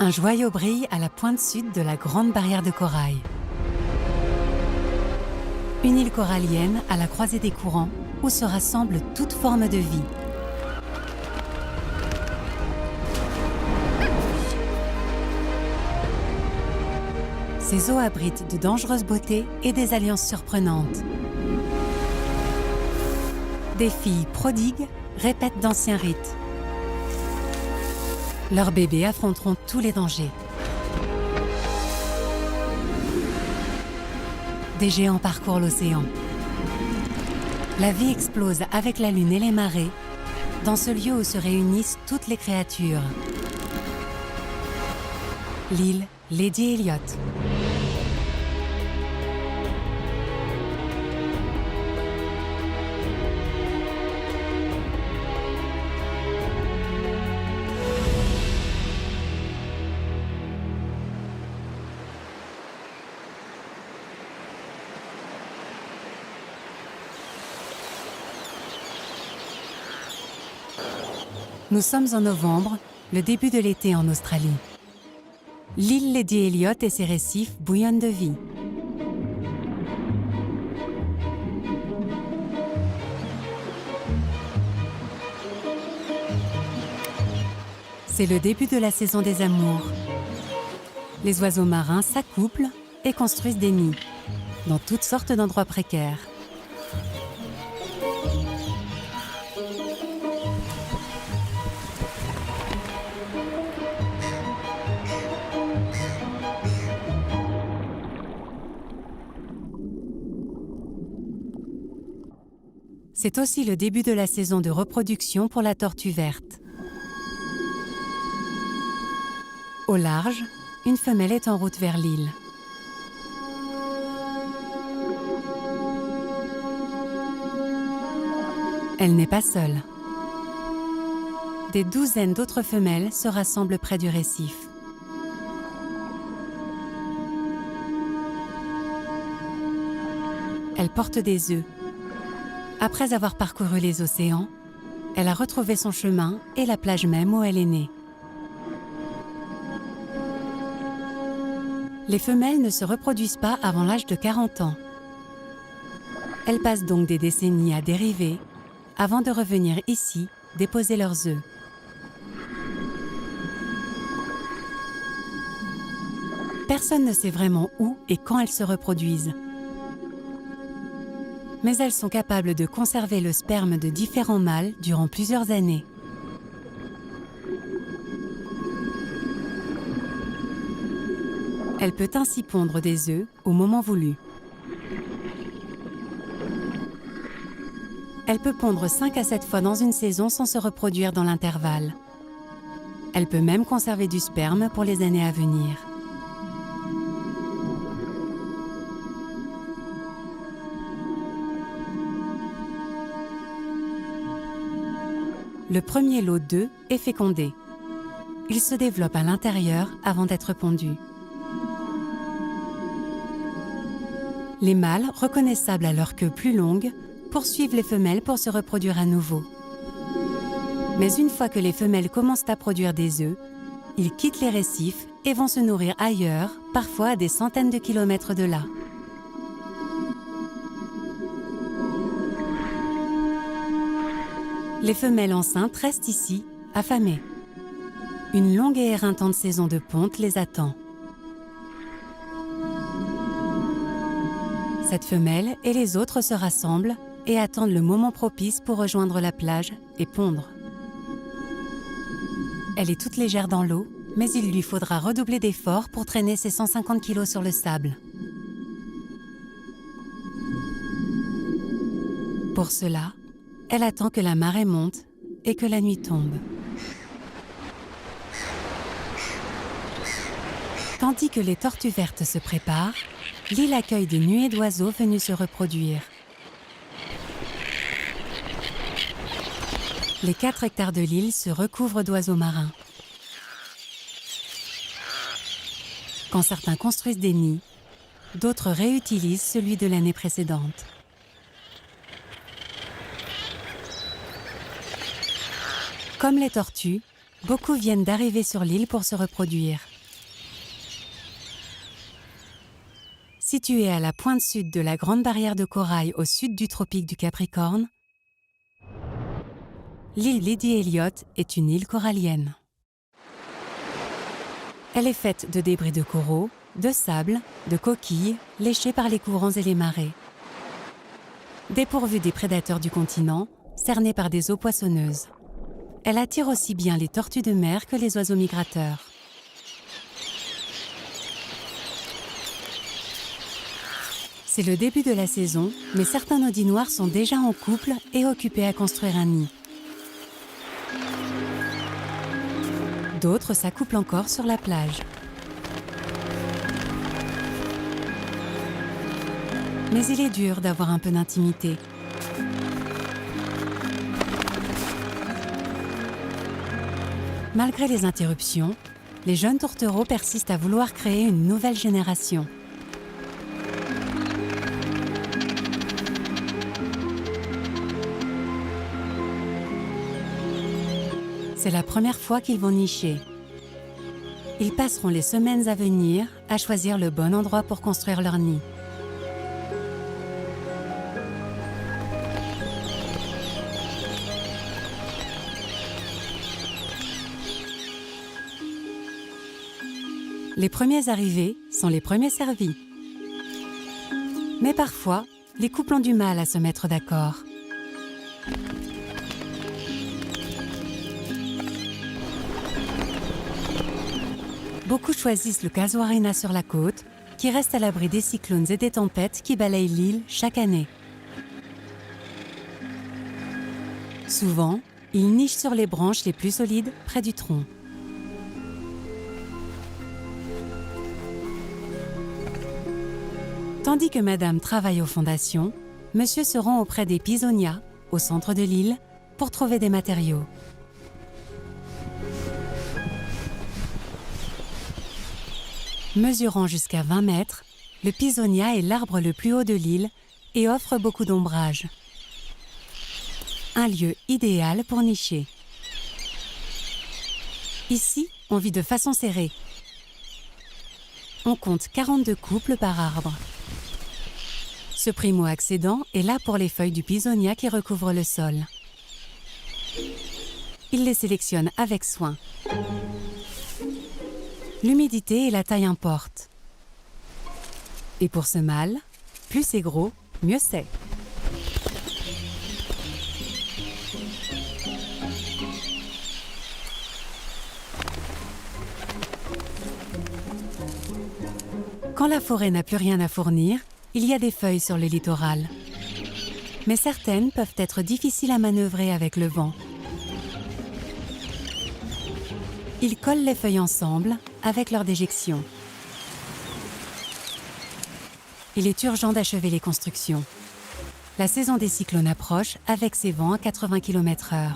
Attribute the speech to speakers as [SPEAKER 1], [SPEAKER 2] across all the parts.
[SPEAKER 1] Un joyau brille à la pointe sud de la Grande Barrière de Corail. Une île corallienne à la croisée des courants où se rassemblent toutes formes de vie. Ces eaux abritent de dangereuses beautés et des alliances surprenantes. Des filles prodigues répètent d'anciens rites. Leurs bébés affronteront tous les dangers. Des géants parcourent l'océan. La vie explose avec la lune et les marées, dans ce lieu où se réunissent toutes les créatures. L'île Lady Elliot. Nous sommes en novembre, le début de l'été en Australie. L'île Lady Elliot et ses récifs bouillonnent de vie. C'est le début de la saison des amours. Les oiseaux marins s'accouplent et construisent des nids, dans toutes sortes d'endroits précaires. C'est aussi le début de la saison de reproduction pour la tortue verte. Au large, une femelle est en route vers l'île. Elle n'est pas seule. Des douzaines d'autres femelles se rassemblent près du récif. Elles portent des œufs. Après avoir parcouru les océans, elle a retrouvé son chemin et la plage même où elle est née. Les femelles ne se reproduisent pas avant l'âge de 40 ans. Elles passent donc des décennies à dériver avant de revenir ici déposer leurs œufs. Personne ne sait vraiment où et quand elles se reproduisent. Mais elles sont capables de conserver le sperme de différents mâles durant plusieurs années. Elle peut ainsi pondre des œufs au moment voulu. Elle peut pondre 5 à 7 fois dans une saison sans se reproduire dans l'intervalle. Elle peut même conserver du sperme pour les années à venir. Le premier lot d'œufs est fécondé. Il se développe à l'intérieur avant d'être pondu. Les mâles, reconnaissables à leur queue plus longue, poursuivent les femelles pour se reproduire à nouveau. Mais une fois que les femelles commencent à produire des œufs, ils quittent les récifs et vont se nourrir ailleurs, parfois à des centaines de kilomètres de là. Les femelles enceintes restent ici, affamées. Une longue et éreintante saison de ponte les attend. Cette femelle et les autres se rassemblent et attendent le moment propice pour rejoindre la plage et pondre. Elle est toute légère dans l'eau, mais il lui faudra redoubler d'efforts pour traîner ses 150 kilos sur le sable. Pour cela, elle attend que la marée monte et que la nuit tombe. Tandis que les tortues vertes se préparent, l'île accueille des nuées d'oiseaux venus se reproduire. Les 4 hectares de l'île se recouvrent d'oiseaux marins. Quand certains construisent des nids, d'autres réutilisent celui de l'année précédente. Comme les tortues, beaucoup viennent d'arriver sur l'île pour se reproduire. Située à la pointe sud de la Grande Barrière de Corail au sud du tropique du Capricorne, l'île Lady Elliot est une île corallienne. Elle est faite de débris de coraux, de sable, de coquilles, léchées par les courants et les marées. Dépourvue des prédateurs du continent, cernée par des eaux poissonneuses. Elle attire aussi bien les tortues de mer que les oiseaux migrateurs. C'est le début de la saison, mais certains audinoirs sont déjà en couple et occupés à construire un nid. D'autres s'accouplent encore sur la plage. Mais il est dur d'avoir un peu d'intimité. Malgré les interruptions, les jeunes tourtereaux persistent à vouloir créer une nouvelle génération. C'est la première fois qu'ils vont nicher. Ils passeront les semaines à venir à choisir le bon endroit pour construire leur nid. Les premiers arrivés sont les premiers servis. Mais parfois, les couples ont du mal à se mettre d'accord. Beaucoup choisissent le casuarina sur la côte, qui reste à l'abri des cyclones et des tempêtes qui balayent l'île chaque année. Souvent, ils nichent sur les branches les plus solides près du tronc. Tandis que Madame travaille aux fondations, Monsieur se rend auprès des pisonias, au centre de l'île, pour trouver des matériaux. Mesurant jusqu'à 20 mètres, le pisonia est l'arbre le plus haut de l'île et offre beaucoup d'ombrage. Un lieu idéal pour nicher. Ici, on vit de façon serrée. On compte 42 couples par arbre. Ce primo-accédant est là pour les feuilles du pisonia qui recouvrent le sol. Il les sélectionne avec soin. L'humidité et la taille importent. Et pour ce mâle, plus c'est gros, mieux c'est. Quand la forêt n'a plus rien à fournir, il y a des feuilles sur le littoral. Mais certaines peuvent être difficiles à manœuvrer avec le vent. Ils collent les feuilles ensemble avec leur déjection. Il est urgent d'achever les constructions. La saison des cyclones approche avec ses vents à 80 km/h.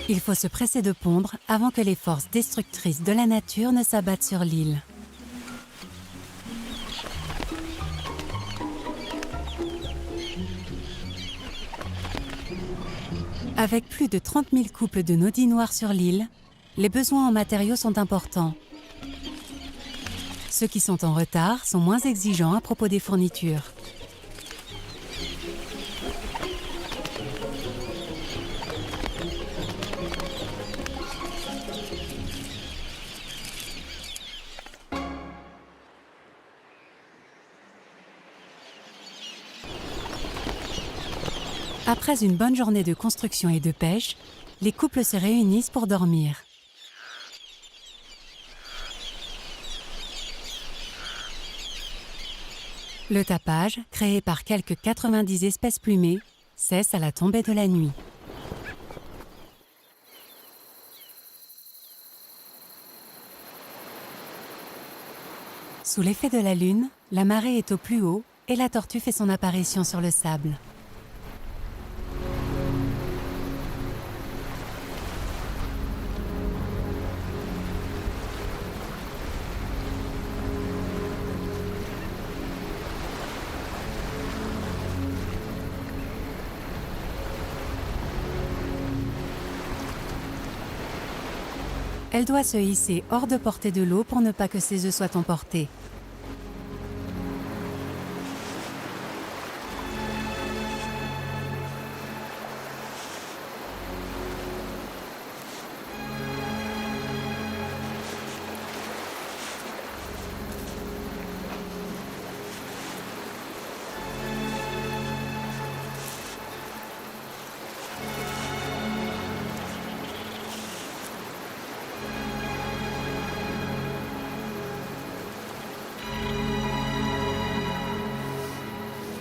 [SPEAKER 1] Il faut se presser de pondre avant que les forces destructrices de la nature ne s'abattent sur l'île. Avec plus de 30 000 couples de naudinoirs sur l'île, les besoins en matériaux sont importants. Ceux qui sont en retard sont moins exigeants à propos des fournitures. Après une bonne journée de construction et de pêche, les couples se réunissent pour dormir. Le tapage, créé par quelques 90 espèces plumées, cesse à la tombée de la nuit. Sous l'effet de la lune, la marée est au plus haut et la tortue fait son apparition sur le sable. Elle doit se hisser hors de portée de l'eau pour ne pas que ses œufs soient emportés.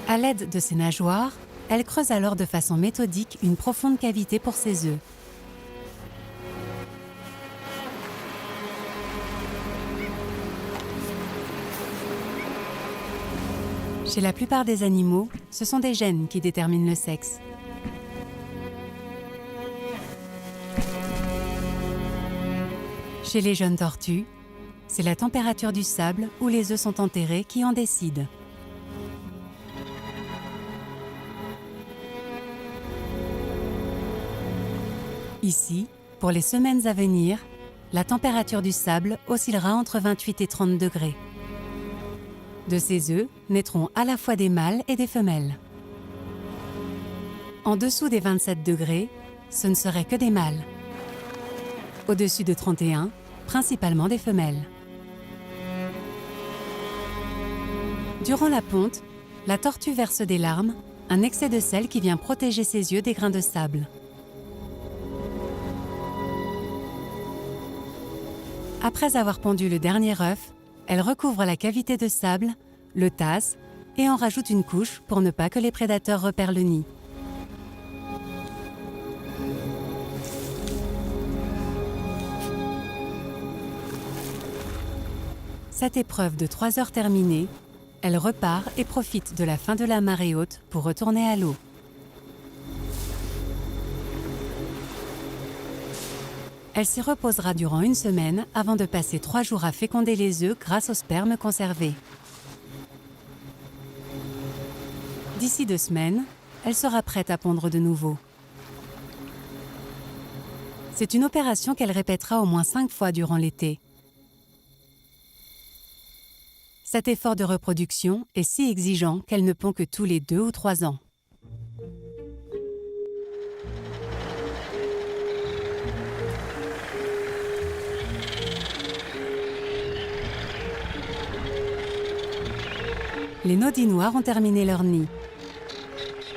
[SPEAKER 1] À l'aide de ses nageoires, elle creuse alors de façon méthodique une profonde cavité pour ses œufs. Chez la plupart des animaux, ce sont des gènes qui déterminent le sexe. Chez les jeunes tortues, c'est la température du sable où les œufs sont enterrés qui en décide. Ici, pour les semaines à venir, la température du sable oscillera entre 28 et 30 degrés. De ces œufs naîtront à la fois des mâles et des femelles. En dessous des 27 degrés, ce ne seraient que des mâles. Au-dessus de 31, principalement des femelles. Durant la ponte, la tortue verse des larmes, un excès de sel qui vient protéger ses yeux des grains de sable. Après avoir pondu le dernier œuf, elle recouvre la cavité de sable, le tasse et en rajoute une couche pour ne pas que les prédateurs repèrent le nid. Cette épreuve de 3 heures terminée, elle repart et profite de la fin de la marée haute pour retourner à l'eau. Elle s'y reposera durant une semaine avant de passer 3 jours à féconder les œufs grâce au sperme conservé. D'ici 2 semaines, elle sera prête à pondre de nouveau. C'est une opération qu'elle répétera au moins 5 fois durant l'été. Cet effort de reproduction est si exigeant qu'elle ne pond que tous les 2 ou 3 ans. Les nodinoirs ont terminé leur nid.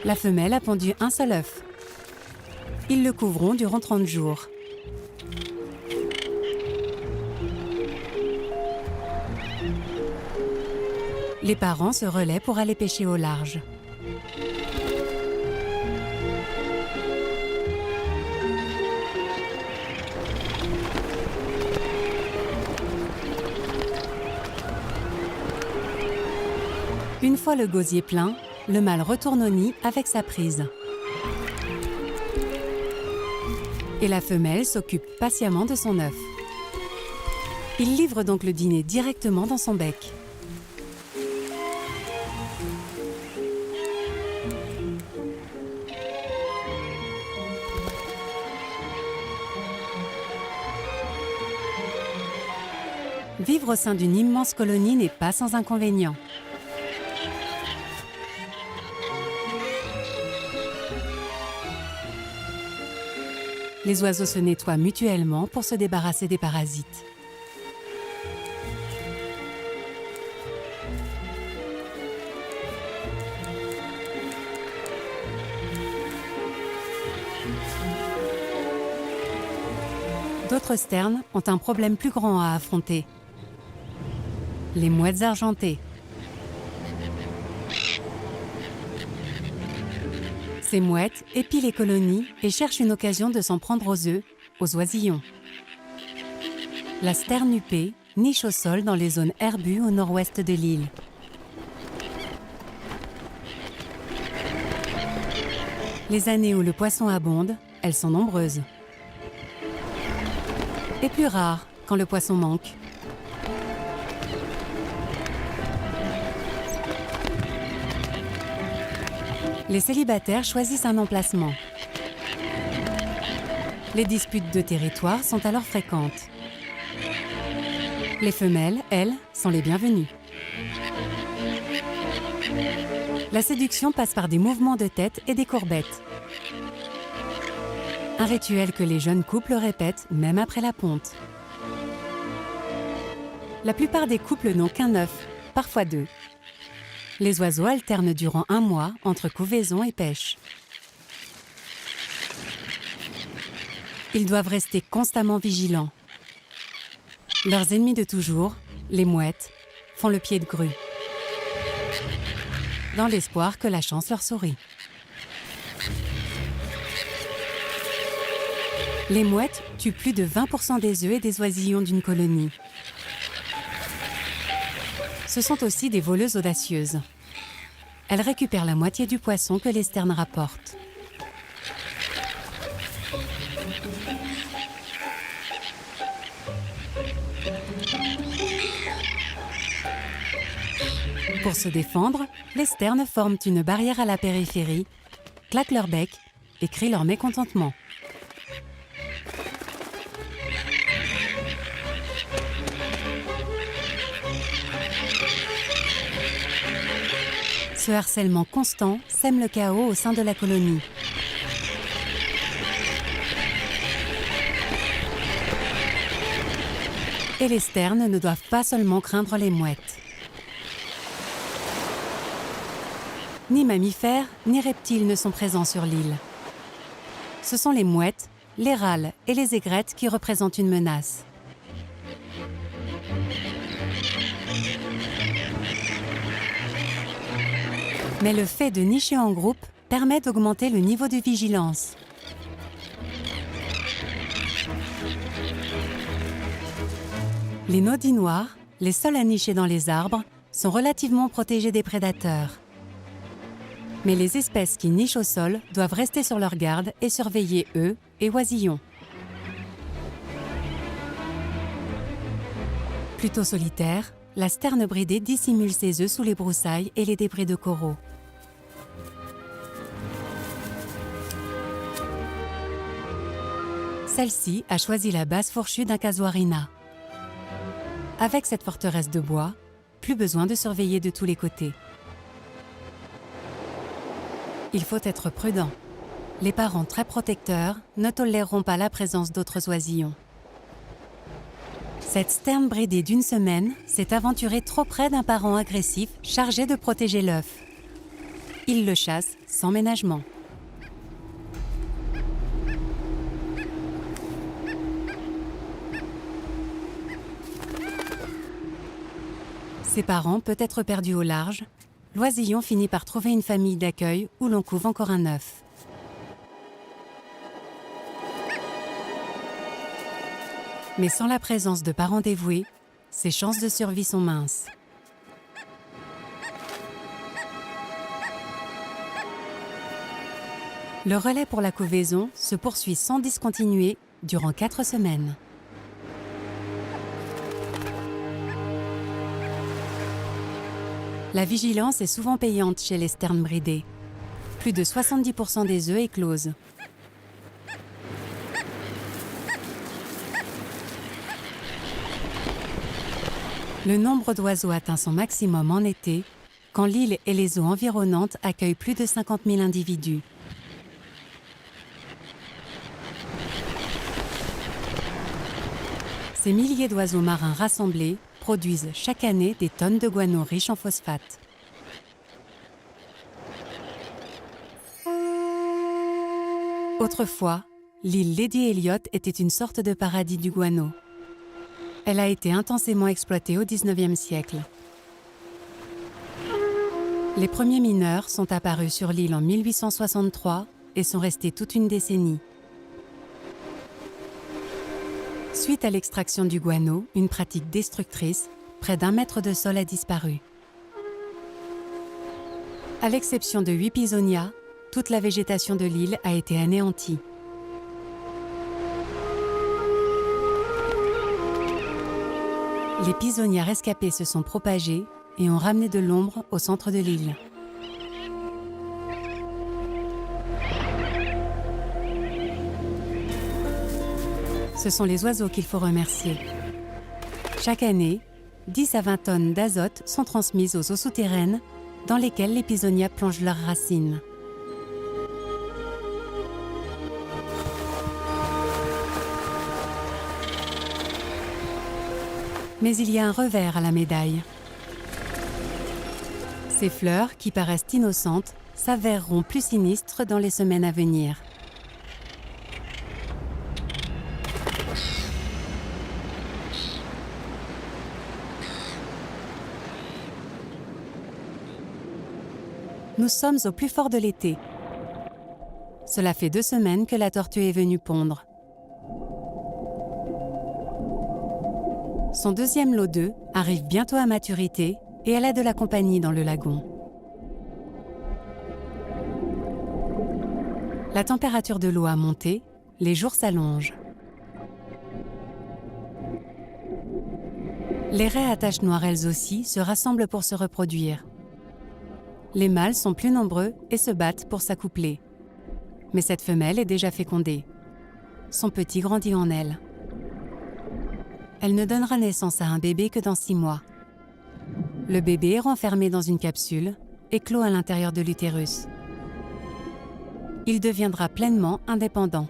[SPEAKER 1] La femelle a pondu un seul œuf. Ils le couvront durant 30 jours. Les parents se relaient pour aller pêcher au large. Une fois le gosier plein, le mâle retourne au nid avec sa prise. Et la femelle s'occupe patiemment de son œuf. Il livre donc le dîner directement dans son bec. Vivre au sein d'une immense colonie n'est pas sans inconvénients. Les oiseaux se nettoient mutuellement pour se débarrasser des parasites. D'autres sternes ont un problème plus grand à affronter. Les mouettes argentées. Ces mouettes épient les colonies et cherchent une occasion de s'en prendre aux œufs, aux oisillons. La sterne huppée niche au sol dans les zones herbues au nord-ouest de l'île. Les années où le poisson abonde, elles sont nombreuses. Et plus rares quand le poisson manque. Les célibataires choisissent un emplacement. Les disputes de territoire sont alors fréquentes. Les femelles, elles, sont les bienvenues. La séduction passe par des mouvements de tête et des courbettes. Un rituel que les jeunes couples répètent même après la ponte. La plupart des couples n'ont qu'un œuf, parfois deux. Les oiseaux alternent durant 1 mois entre couvaison et pêche. Ils doivent rester constamment vigilants. Leurs ennemis de toujours, les mouettes, font le pied de grue, dans l'espoir que la chance leur sourit. Les mouettes tuent plus de 20% des œufs et des oisillons d'une colonie. Ce sont aussi des voleuses audacieuses. Elles récupèrent la moitié du poisson que les sternes rapportent. Pour se défendre, les sternes forment une barrière à la périphérie, claquent leur bec et crient leur mécontentement. Ce harcèlement constant sème le chaos au sein de la colonie. Et les sternes ne doivent pas seulement craindre les mouettes. Ni mammifères, ni reptiles ne sont présents sur l'île. Ce sont les mouettes, les râles et les aigrettes qui représentent une menace. Mais le fait de nicher en groupe permet d'augmenter le niveau de vigilance. Les naudis noirs, les seuls à nicher dans les arbres, sont relativement protégés des prédateurs. Mais les espèces qui nichent au sol doivent rester sur leur garde et surveiller œufs et oisillons. Plutôt solitaire, la sterne bridée dissimule ses œufs sous les broussailles et les débris de coraux. Celle-ci a choisi la base fourchue d'un casuarina. Avec cette forteresse de bois, plus besoin de surveiller de tous les côtés. Il faut être prudent. Les parents très protecteurs ne toléreront pas la présence d'autres oisillons. Cette sterne bridée d'1 semaine s'est aventurée trop près d'un parent agressif chargé de protéger l'œuf. Il le chasse sans ménagement. Ses parents peut-être perdus au large, l'oisillon finit par trouver une famille d'accueil où l'on couve encore un œuf. Mais sans la présence de parents dévoués, ses chances de survie sont minces. Le relais pour la couvaison se poursuit sans discontinuer durant 4 semaines. La vigilance est souvent payante chez les sternes bridées. Plus de 70% des œufs éclosent. Le nombre d'oiseaux atteint son maximum en été, quand l'île et les eaux environnantes accueillent plus de 50 000 individus. Ces milliers d'oiseaux marins rassemblés produisent chaque année des tonnes de guano riches en phosphate. Autrefois, l'île Lady Elliot était une sorte de paradis du guano. Elle a été intensément exploitée au XIXe siècle. Les premiers mineurs sont apparus sur l'île en 1863 et sont restés toute une décennie. Suite à l'extraction du guano, une pratique destructrice, près d'1 mètre de sol a disparu. À l'exception de 8 pisonias, toute la végétation de l'île a été anéantie. Les pisonias rescapés se sont propagés et ont ramené de l'ombre au centre de l'île. Ce sont les oiseaux qu'il faut remercier. Chaque année, 10 à 20 tonnes d'azote sont transmises aux eaux souterraines dans lesquelles les pisonias plongent leurs racines. Mais il y a un revers à la médaille. Ces fleurs, qui paraissent innocentes, s'avèreront plus sinistres dans les semaines à venir. Nous sommes au plus fort de l'été. Cela fait 2 semaines que la tortue est venue pondre. Son deuxième lot d'œufs arrive bientôt à maturité et elle a de la compagnie dans le lagon. La température de l'eau a monté, les jours s'allongent. Les raies à taches noires, elles aussi, se rassemblent pour se reproduire. Les mâles sont plus nombreux et se battent pour s'accoupler. Mais cette femelle est déjà fécondée. Son petit grandit en elle. Elle ne donnera naissance à un bébé que dans 6 mois. Le bébé est renfermé dans une capsule et clos à l'intérieur de l'utérus. Il deviendra pleinement indépendant.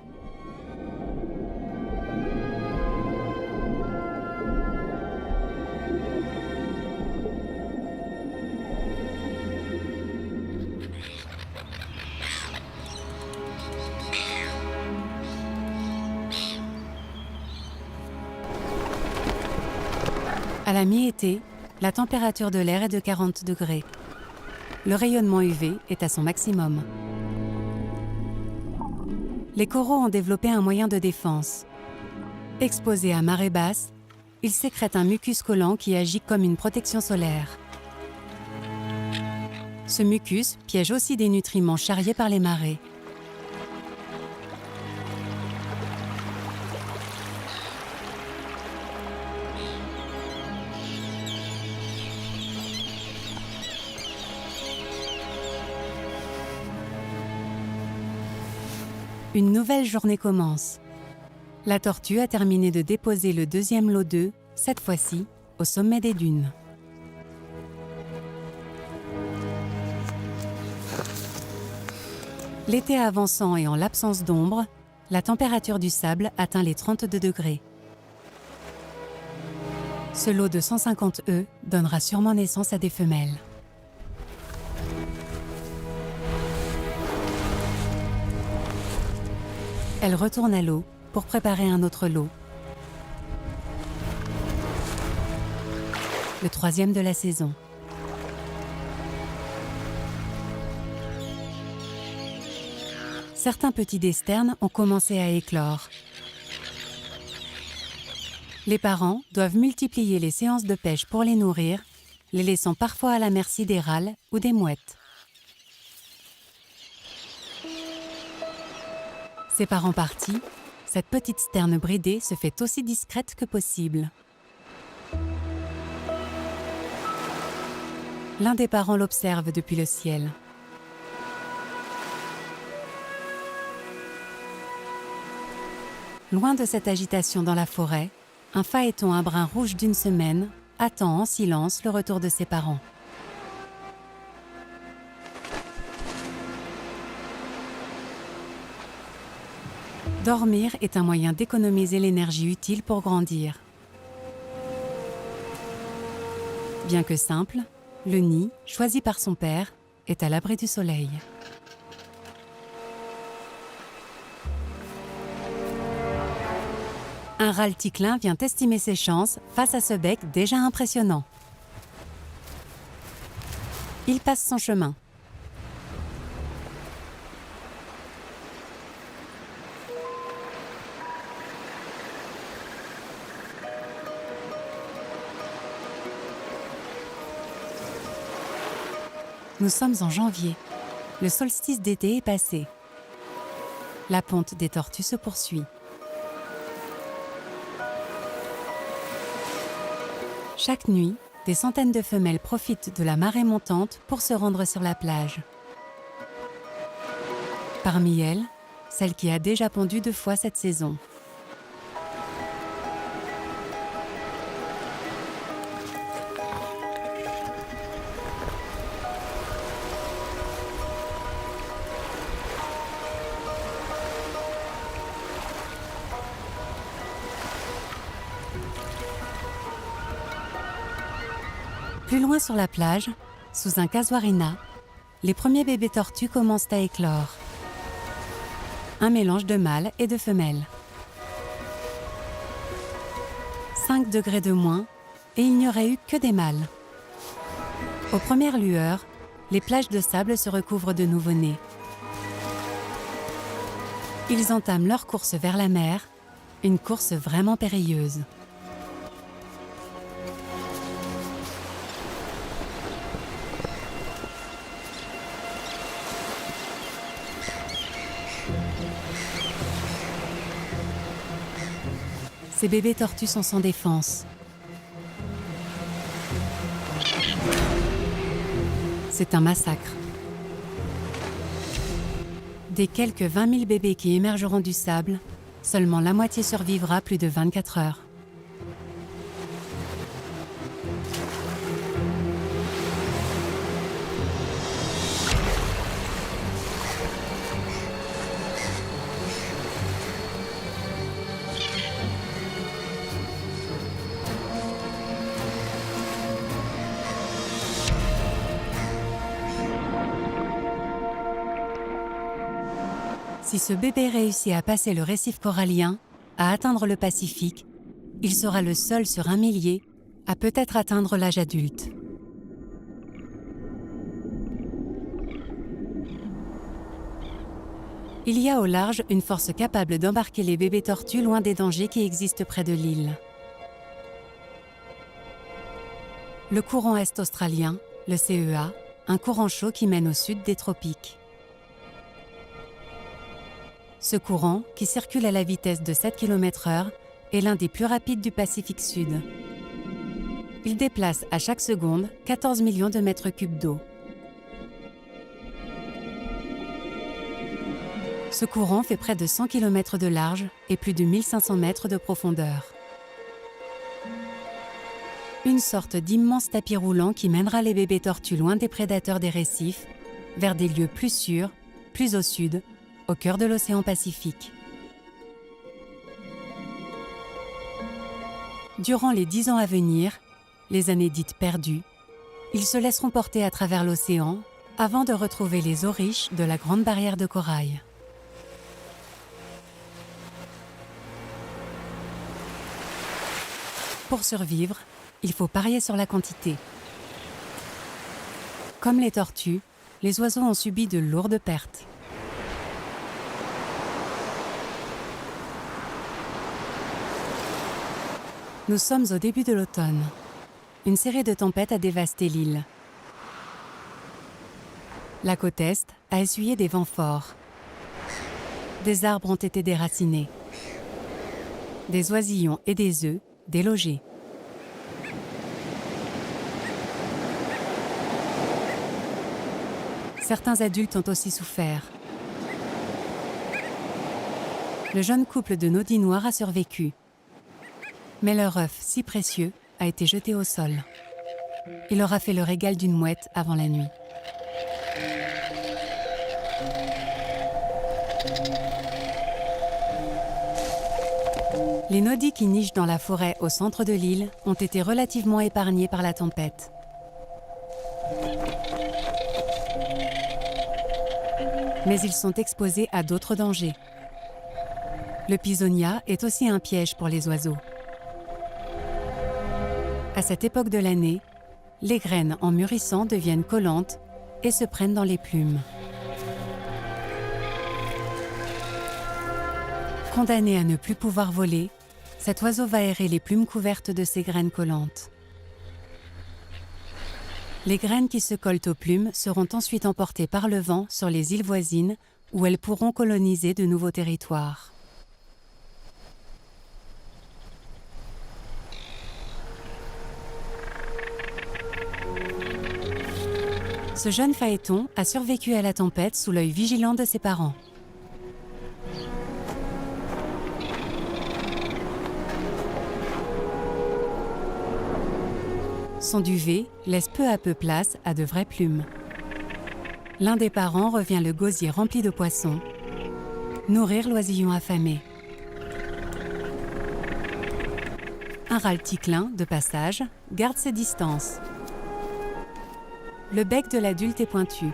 [SPEAKER 1] À la mi-été, la température de l'air est de 40 degrés. Le rayonnement UV est à son maximum. Les coraux ont développé un moyen de défense. Exposés à marée basse, ils sécrètent un mucus collant qui agit comme une protection solaire. Ce mucus piège aussi des nutriments charriés par les marées. Une nouvelle journée commence. La tortue a terminé de déposer le deuxième lot d'œufs, cette fois-ci au sommet des dunes. L'été avançant et en l'absence d'ombre, la température du sable atteint les 32 degrés. Ce lot de 150 œufs donnera sûrement naissance à des femelles. Elle retourne à l'eau pour préparer un autre lot. Le 3e de la saison. Certains petits d'esternes ont commencé à éclore. Les parents doivent multiplier les séances de pêche pour les nourrir, les laissant parfois à la merci des râles ou des mouettes. Ses parents partis, cette petite sterne bridée se fait aussi discrète que possible. L'un des parents l'observe depuis le ciel. Loin de cette agitation dans la forêt, un phaéton à brun rouge d'une semaine attend en silence le retour de ses parents. Dormir est un moyen d'économiser l'énergie utile pour grandir. Bien que simple, le nid, choisi par son père, est à l'abri du soleil. Un râle ticlin vient estimer ses chances face à ce bec déjà impressionnant. Il passe son chemin. Nous sommes en janvier. Le solstice d'été est passé. La ponte des tortues se poursuit. Chaque nuit, des centaines de femelles profitent de la marée montante pour se rendre sur la plage. Parmi elles, celle qui a déjà pondu 2 fois cette saison. Plus loin sur la plage, sous un casuarina, les premiers bébés tortues commencent à éclore. Un mélange de mâles et de femelles. 5 degrés de moins et il n'y aurait eu que des mâles. Aux premières lueurs, les plages de sable se recouvrent de nouveau-nés. Ils entament leur course vers la mer, une course vraiment périlleuse. Ces bébés tortues sont sans défense. C'est un massacre. Des quelques 20 000 bébés qui émergeront du sable, seulement la moitié survivra plus de 24 heures. Si ce bébé réussit à passer le récif corallien, à atteindre le Pacifique, il sera le seul sur 1 millier à peut-être atteindre l'âge adulte. Il y a au large une force capable d'embarquer les bébés tortues loin des dangers qui existent près de l'île. Le courant est australien, le CEA, un courant chaud qui mène au sud des tropiques. Ce courant, qui circule à la vitesse de 7 km/h, est l'un des plus rapides du Pacifique Sud. Il déplace à chaque seconde 14 millions de mètres cubes d'eau. Ce courant fait près de 100 km de large et plus de 1500 mètres de profondeur. Une sorte d'immense tapis roulant qui mènera les bébés tortues loin des prédateurs des récifs, vers des lieux plus sûrs, plus au sud, au cœur de l'océan Pacifique. Durant les 10 ans à venir, les années dites perdues, ils se laisseront porter à travers l'océan avant de retrouver les eaux riches de la Grande Barrière de Corail. Pour survivre, il faut parier sur la quantité. Comme les tortues, les oiseaux ont subi de lourdes pertes. Nous sommes au début de l'automne. Une série de tempêtes a dévasté l'île. La côte est a essuyé des vents forts. Des arbres ont été déracinés. Des oisillons et des œufs délogés. Certains adultes ont aussi souffert. Le jeune couple de nodis noirs a survécu. Mais leur œuf, si précieux, a été jeté au sol. Il aura fait le régal d'une mouette avant la nuit. Les nodis qui nichent dans la forêt au centre de l'île ont été relativement épargnés par la tempête. Mais ils sont exposés à d'autres dangers. Le pisonia est aussi un piège pour les oiseaux. À cette époque de l'année, les graines en mûrissant deviennent collantes et se prennent dans les plumes. Condamné à ne plus pouvoir voler, cet oiseau va errer les plumes couvertes de ses graines collantes. Les graines qui se collent aux plumes seront ensuite emportées par le vent sur les îles voisines où elles pourront coloniser de nouveaux territoires. Ce jeune phaéton a survécu à la tempête sous l'œil vigilant de ses parents. Son duvet laisse peu à peu place à de vraies plumes. L'un des parents revient le gosier rempli de poissons, nourrir l'oisillon affamé. Un râle tiquelin, de passage, garde ses distances. Le bec de l'adulte est pointu.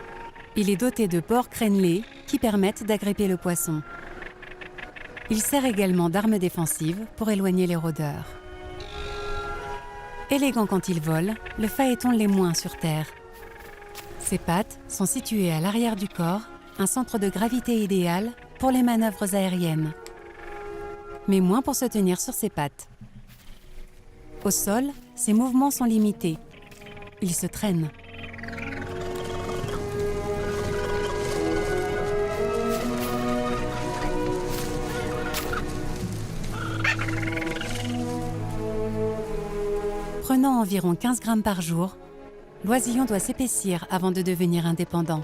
[SPEAKER 1] Il est doté de bords crénelés qui permettent d'agripper le poisson. Il sert également d'arme défensive pour éloigner les rôdeurs. Élégant quand il vole, le phaéton l'est moins sur terre. Ses pattes sont situées à l'arrière du corps, un centre de gravité idéal pour les manœuvres aériennes, mais moins pour se tenir sur ses pattes. Au sol, ses mouvements sont limités. Il se traîne. Prenant environ 15 grammes par jour, l'oisillon doit s'épaissir avant de devenir indépendant.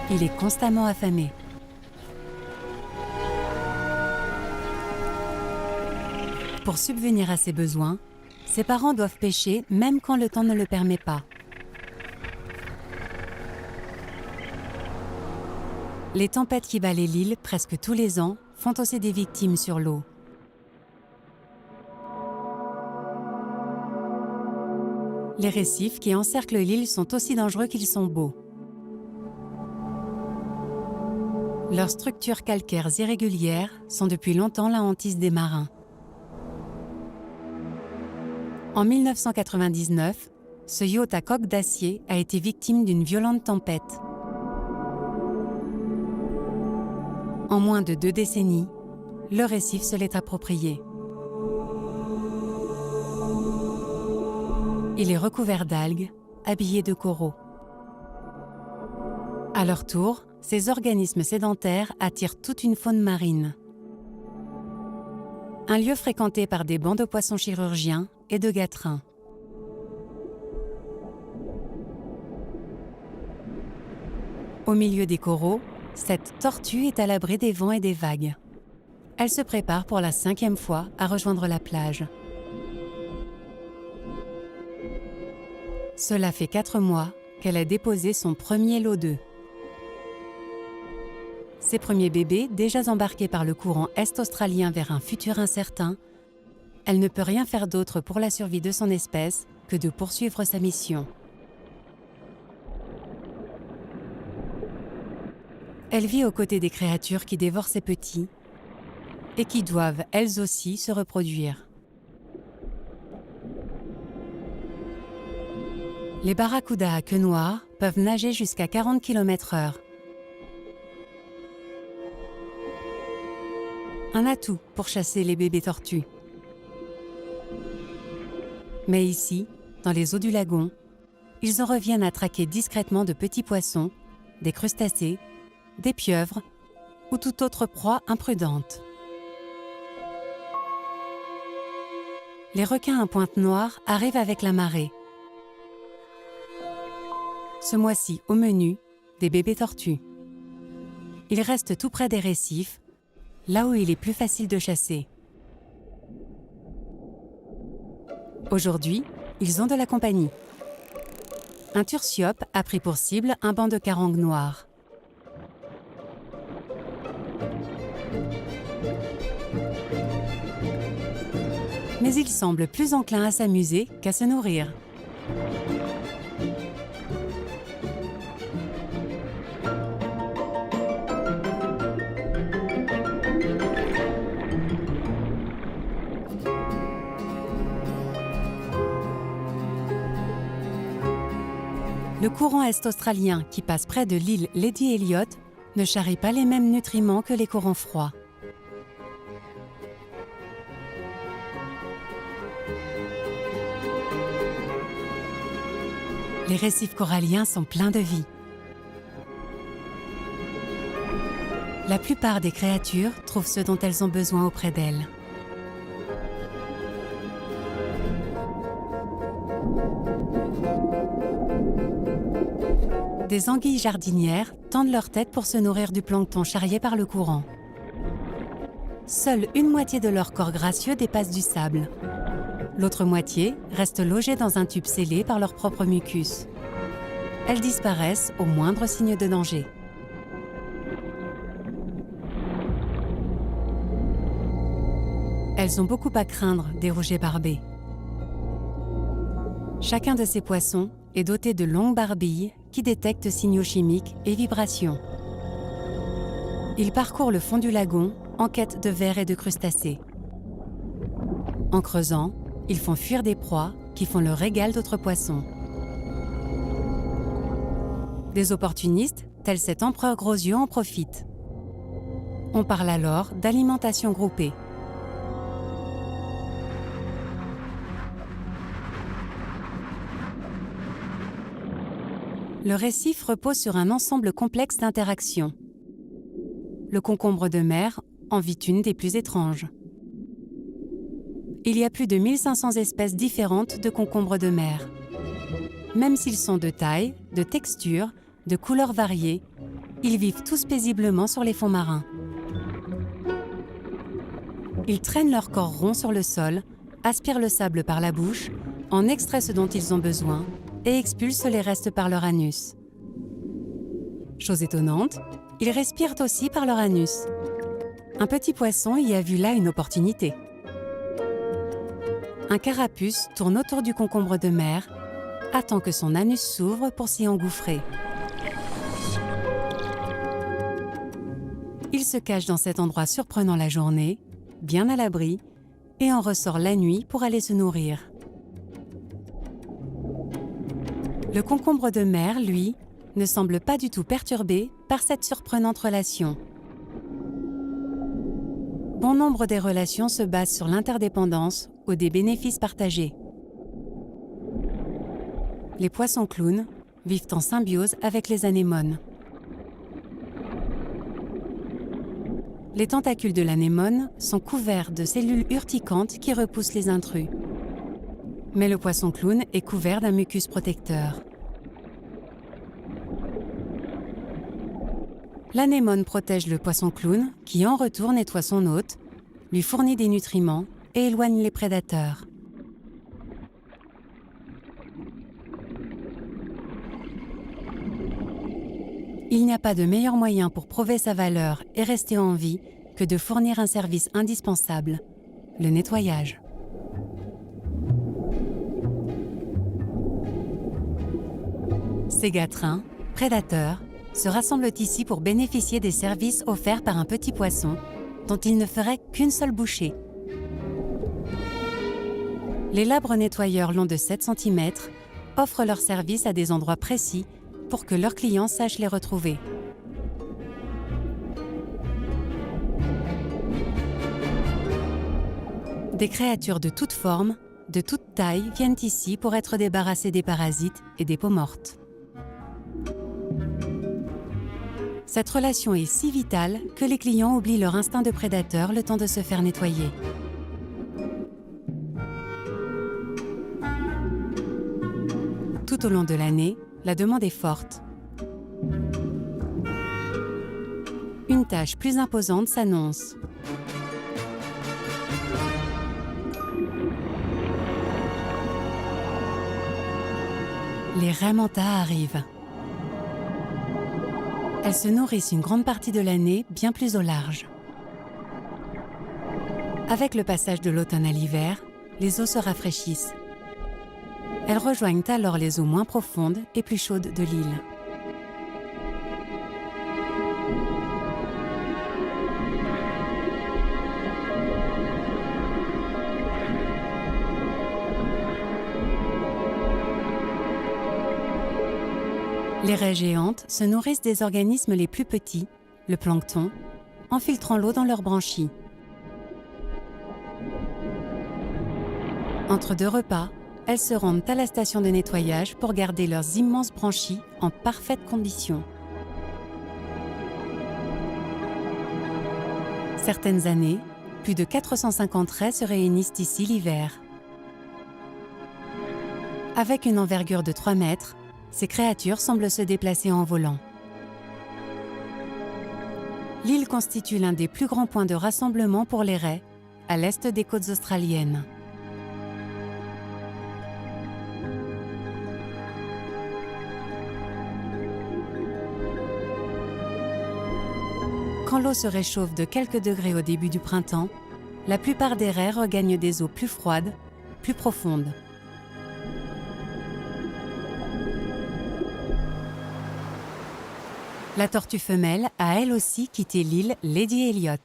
[SPEAKER 1] Il est constamment affamé. Pour subvenir à ses besoins, ses parents doivent pêcher même quand le temps ne le permet pas. Les tempêtes qui balayent l'île presque tous les ans font aussi des victimes sur l'eau. Les récifs qui encerclent l'île sont aussi dangereux qu'ils sont beaux. Leurs structures calcaires irrégulières sont depuis longtemps la hantise des marins. En 1999, ce yacht à coque d'acier a été victime d'une violente tempête. En moins de 2 décennies, le récif se l'est approprié. Il est recouvert d'algues, habillé de coraux. À leur tour, ces organismes sédentaires attirent toute une faune marine. Un lieu fréquenté par des bancs de poissons chirurgiens et de gâterins. Au milieu des coraux, cette tortue est à l'abri des vents et des vagues. Elle se prépare pour la 5e fois à rejoindre la plage. Cela fait 4 mois qu'elle a déposé son premier lot d'œufs. Ses premiers bébés, déjà embarqués par le courant est-australien vers un futur incertain, elle ne peut rien faire d'autre pour la survie de son espèce que de poursuivre sa mission. Elle vit aux côtés des créatures qui dévorent ses petits et qui doivent, elles aussi, se reproduire. Les barracudas à queue noire peuvent nager jusqu'à 40 km/h. Un atout pour chasser les bébés tortues. Mais ici, dans les eaux du lagon, ils en reviennent à traquer discrètement de petits poissons, des crustacés, des pieuvres ou toute autre proie imprudente. Les requins à pointe noire arrivent avec la marée. Ce mois-ci, au menu, des bébés tortues. Ils restent tout près des récifs, là où il est plus facile de chasser. Aujourd'hui, ils ont de la compagnie. Un tursiope a pris pour cible un banc de carangues noirs. Mais il semble plus enclin à s'amuser qu'à se nourrir. Le courant est-australien qui passe près de l'île Lady Elliot ne charrie pas les mêmes nutriments que les courants froids. Les récifs coralliens sont pleins de vie. La plupart des créatures trouvent ce dont elles ont besoin auprès d'elles. Des anguilles jardinières tendent leur tête pour se nourrir du plancton charrié par le courant. Seule une moitié de leur corps gracieux dépasse du sable. L'autre moitié reste logée dans un tube scellé par leur propre mucus. Elles disparaissent au moindre signe de danger. Elles ont beaucoup à craindre des rougets barbés. Chacun de ces poissons est doté de longues barbilles qui détectent signaux chimiques et vibrations. Ils parcourent le fond du lagon en quête de vers et de crustacés. En creusant, ils font fuir des proies qui font le régal d'autres poissons. Des opportunistes, tels cet empereur gros yeux, en profitent. On parle alors d'alimentation groupée. Le récif repose sur un ensemble complexe d'interactions. Le concombre de mer en vit une des plus étranges. Il y a plus de 1500 espèces différentes de concombres de mer. Même s'ils sont de taille, de texture, de couleurs variées, ils vivent tous paisiblement sur les fonds marins. Ils traînent leur corps rond sur le sol, aspirent le sable par la bouche, en extraient ce dont ils ont besoin et expulsent les restes par leur anus. Chose étonnante, ils respirent aussi par leur anus. Un petit poisson y a vu là une opportunité. Un carapuce tourne autour du concombre de mer, attend que son anus s'ouvre pour s'y engouffrer. Il se cache dans cet endroit surprenant la journée, bien à l'abri, et en ressort la nuit pour aller se nourrir. Le concombre de mer, lui, ne semble pas du tout perturbé par cette surprenante relation. Bon nombre des relations se basent sur l'interdépendance ou des bénéfices partagés. Les poissons clowns vivent en symbiose avec les anémones. Les tentacules de l'anémone sont couverts de cellules urticantes qui repoussent les intrus. Mais le poisson clown est couvert d'un mucus protecteur. L'anémone protège le poisson clown qui, en retour, nettoie son hôte, lui fournit des nutriments et éloigne les prédateurs. Il n'y a pas de meilleur moyen pour prouver sa valeur et rester en vie que de fournir un service indispensable, le nettoyage. Ces gatrins, prédateurs, se rassemblent ici pour bénéficier des services offerts par un petit poisson dont ils ne feraient qu'une seule bouchée. Les labres nettoyeurs longs de 7 cm offrent leurs services à des endroits précis pour que leurs clients sachent les retrouver. Des créatures de toutes formes, de toute taille viennent ici pour être débarrassées des parasites et des peaux mortes. Cette relation est si vitale que les clients oublient leur instinct de prédateur le temps de se faire nettoyer. Tout au long de l'année, la demande est forte. Une tâche plus imposante s'annonce. Les raies manta arrivent. Elles se nourrissent une grande partie de l'année bien plus au large. Avec le passage de l'automne à l'hiver, les eaux se rafraîchissent. Elles rejoignent alors les eaux moins profondes et plus chaudes de l'île. Les raies géantes se nourrissent des organismes les plus petits, le plancton, en filtrant l'eau dans leurs branchies. Entre deux repas, elles se rendent à la station de nettoyage pour garder leurs immenses branchies en parfaite condition. Certaines années, plus de 450 raies se réunissent ici l'hiver. Avec une envergure de 3 mètres, ces créatures semblent se déplacer en volant. L'île constitue l'un des plus grands points de rassemblement pour les raies, à l'est des côtes australiennes. Quand l'eau se réchauffe de quelques degrés au début du printemps, la plupart des raies regagnent des eaux plus froides, plus profondes. La tortue femelle a elle aussi quitté l'île Lady Elliot.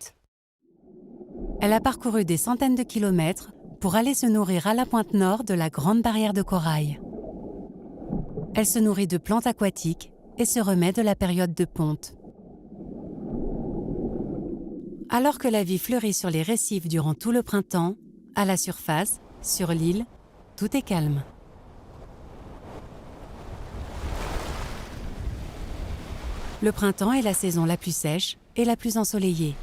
[SPEAKER 1] Elle a parcouru des centaines de kilomètres pour aller se nourrir à la pointe nord de la Grande Barrière de Corail. Elle se nourrit de plantes aquatiques et se remet de la période de ponte. Alors que la vie fleurit sur les récifs durant tout le printemps, à la surface, sur l'île, tout est calme. Le printemps est la saison la plus sèche et la plus ensoleillée.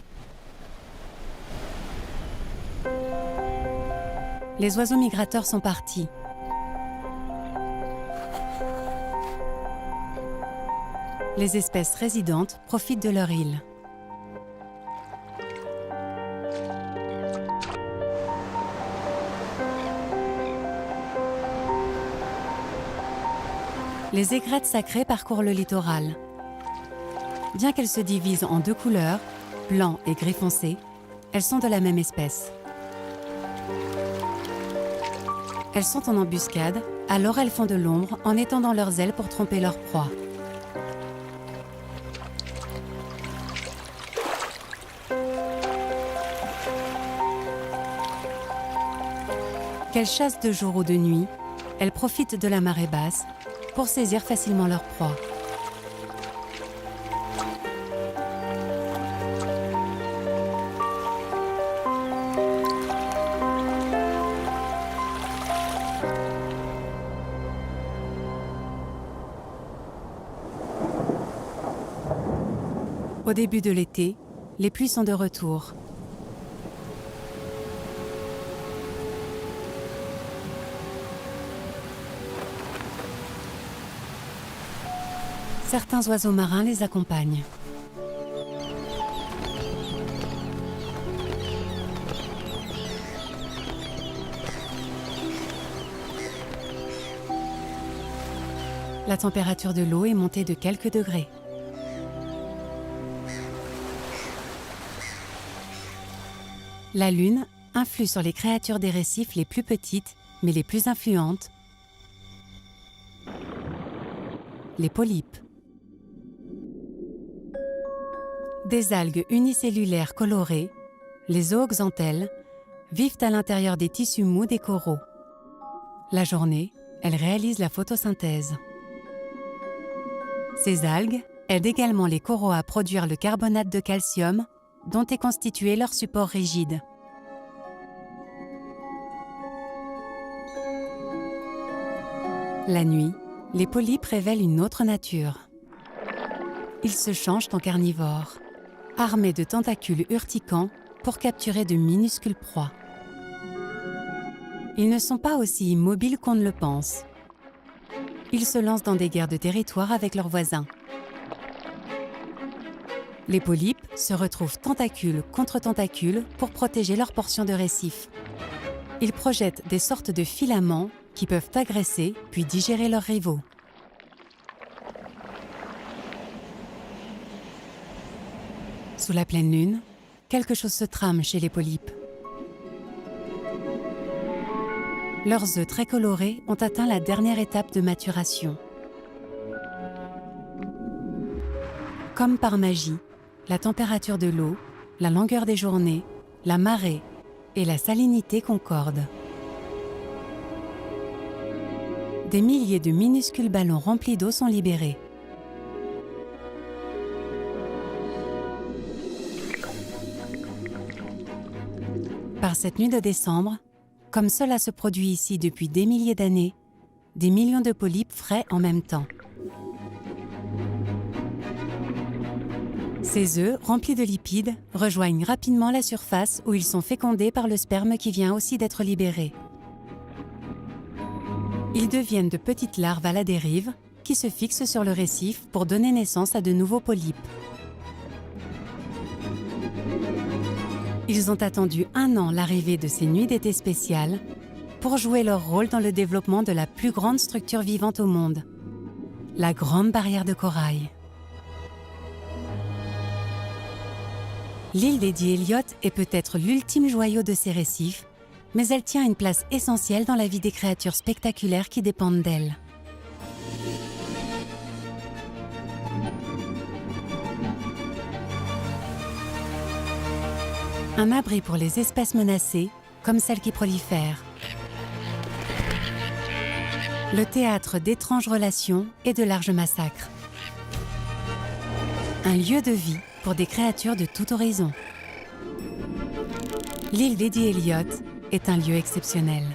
[SPEAKER 1] Les oiseaux migrateurs sont partis. Les espèces résidentes profitent de leur île. Les aigrettes sacrées parcourent le littoral. Bien qu'elles se divisent en deux couleurs, blanc et gris foncé, elles sont de la même espèce. Elles sont en embuscade, alors elles font de l'ombre en étendant leurs ailes pour tromper leur proie. Qu'elles chassent de jour ou de nuit, elles profitent de la marée basse pour saisir facilement leur proie. Au début de l'été, les pluies sont de retour. Certains oiseaux marins les accompagnent. La température de l'eau est montée de quelques degrés. La lune influe sur les créatures des récifs les plus petites, mais les plus influentes, les polypes. Des algues unicellulaires colorées, les zooxanthelles, vivent à l'intérieur des tissus mous des coraux. La journée, elles réalisent la photosynthèse. Ces algues aident également les coraux à produire le carbonate de calcium, dont est constitué leur support rigide. La nuit, les polypes révèlent une autre nature. Ils se changent en carnivores, armés de tentacules urticants pour capturer de minuscules proies. Ils ne sont pas aussi immobiles qu'on ne le pense. Ils se lancent dans des guerres de territoire avec leurs voisins. Les polypes se retrouvent tentacule contre tentacule pour protéger leur portion de récif. Ils projettent des sortes de filaments qui peuvent agresser puis digérer leurs rivaux. Sous la pleine lune, quelque chose se trame chez les polypes. Leurs œufs très colorés ont atteint la dernière étape de maturation. Comme par magie, la température de l'eau, la longueur des journées, la marée et la salinité concordent. Des milliers de minuscules ballons remplis d'eau sont libérés. Par cette nuit de décembre, comme cela se produit ici depuis des milliers d'années, des millions de polypes frais en même temps. Ces œufs, remplis de lipides, rejoignent rapidement la surface où ils sont fécondés par le sperme qui vient aussi d'être libéré. Ils deviennent de petites larves à la dérive qui se fixent sur le récif pour donner naissance à de nouveaux polypes. Ils ont attendu 1 an l'arrivée de ces nuits d'été spéciales pour jouer leur rôle dans le développement de la plus grande structure vivante au monde, la Grande Barrière de Corail. L'île Lady Elliot est peut-être l'ultime joyau de ces récifs, mais elle tient une place essentielle dans la vie des créatures spectaculaires qui dépendent d'elle. Un abri pour les espèces menacées, comme celles qui prolifèrent. Le théâtre d'étranges relations et de larges massacres. Un lieu de vie pour des créatures de tout horizon. L'île d'Eddie Elliott est un lieu exceptionnel.